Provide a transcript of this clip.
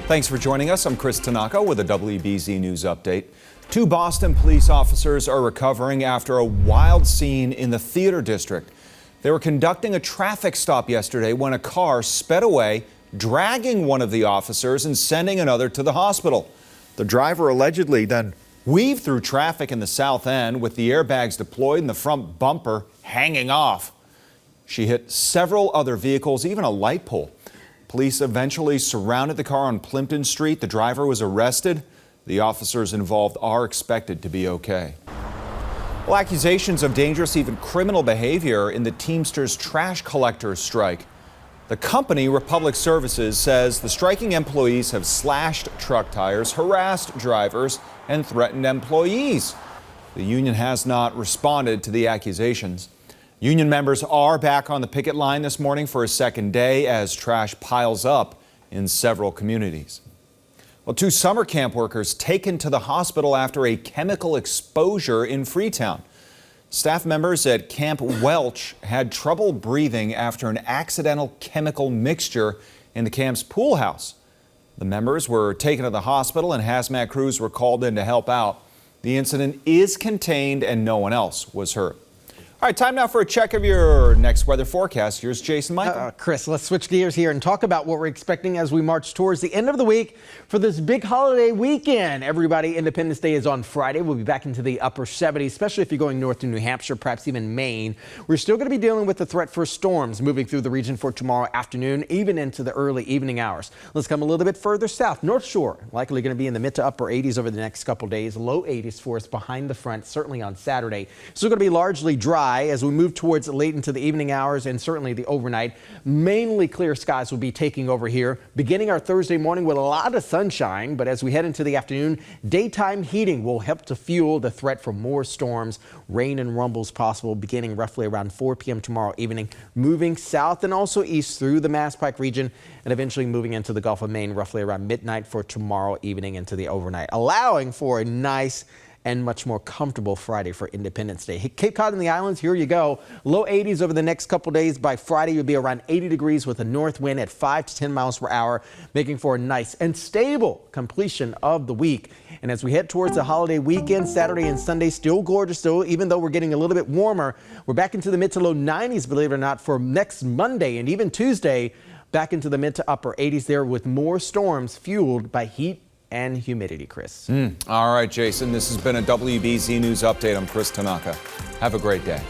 Thanks for joining us. I'm Chris Tanaka with a WBZ News update. 2 Boston police officers are recovering after a wild scene in the Theater District. They were conducting a traffic stop yesterday when a car sped away, dragging one of the officers and sending another to the hospital. The driver allegedly then weaved through traffic in the south end with the airbags deployed and the front bumper hanging off. She hit several other vehicles, even a light pole. Police eventually surrounded the car on Plimpton Street. The driver was arrested. The officers involved are expected to be okay. Well, accusations of dangerous, even criminal behavior in the Teamsters trash collectors strike. The company, Republic Services, says the striking employees have slashed truck tires, harassed drivers, and threatened employees. The union has not responded to the accusations. Union members are back on the picket line this morning for a second day as trash piles up in several communities. Well, 2 summer camp workers taken to the hospital after a chemical exposure in Freetown. Staff members at Camp Welch had trouble breathing after an accidental chemical mixture in the camp's pool house. The members were taken to the hospital and hazmat crews were called in to help out. The incident is contained and no one else was hurt. All right, time now for a check of your next weather forecast. Here's Jason Michael. Chris, let's switch gears here and talk about what we're expecting as we march towards the end of the week for this big holiday weekend. Everybody, Independence Day is on Friday. We'll be back into the upper 70s, especially if you're going north to New Hampshire, perhaps even Maine. We're still going to be dealing with the threat for storms moving through the region for tomorrow afternoon, even into the early evening hours. Let's come a little bit further south. North Shore, likely going to be in the mid to upper 80s over the next couple days. Low 80s for us behind the front, certainly on Saturday. Still going to be largely dry as we move towards late into the evening hours and certainly the overnight. Mainly clear skies will be taking over here, beginning our Thursday morning with a lot of sunshine. But as we head into the afternoon, daytime heating will help to fuel the threat for more storms, rain and rumbles possible beginning roughly around 4 p.m. tomorrow evening, moving south and also east through the Masspike region and eventually moving into the Gulf of Maine roughly around midnight for tomorrow evening into the overnight, allowing for a nice and much more comfortable Friday for Independence Day. Cape Cod and the islands, here you go. Low 80s over the next couple days. By Friday, you'll be around 80 degrees with a north wind at 5 to 10 miles per hour, making for a nice and stable completion of the week. And as we head towards the holiday weekend, Saturday and Sunday, still gorgeous, still, even though we're getting a little bit warmer. We're back into the mid to low 90s, believe it or not, for next Monday and even Tuesday, back into the mid to upper 80s there with more storms fueled by heat and humidity, Chris. All right, Jason, this has been a WBZ News update. I'm Chris Tanaka. Have a great day.